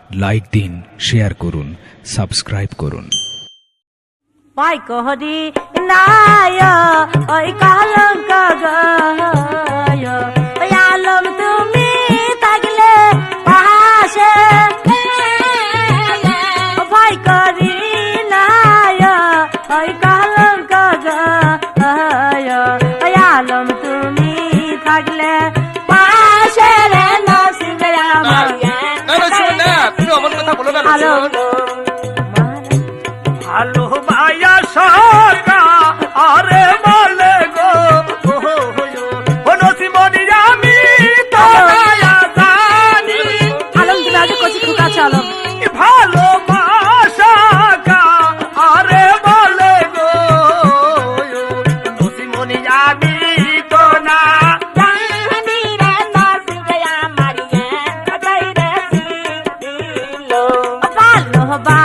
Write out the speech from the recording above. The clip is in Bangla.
লাইক দিন, শেয়ার করুন, সাবস্ক্রাইব করুন। পাই কহরি নায় ওই কলঙ্ক গায় ওই আলম তুমি থাকলে পাশে পাই করি নায় ওই কলঙ্ক গায় ওই আলম তুমি থাকলে পাশে রে নসিবে আমার তুমি অমন কথা বলো না। আলম ভালো মায়া সকা আরে বলে গো নসিমনি আমি তো মায়া জানি। আলম তুমি আগে কচি খুকা চলো ভালো মাশাকা আরে বলে গো নসিমনি আমি তো না জানি রে নসিবে আমার তাই রে দিল ভালো বা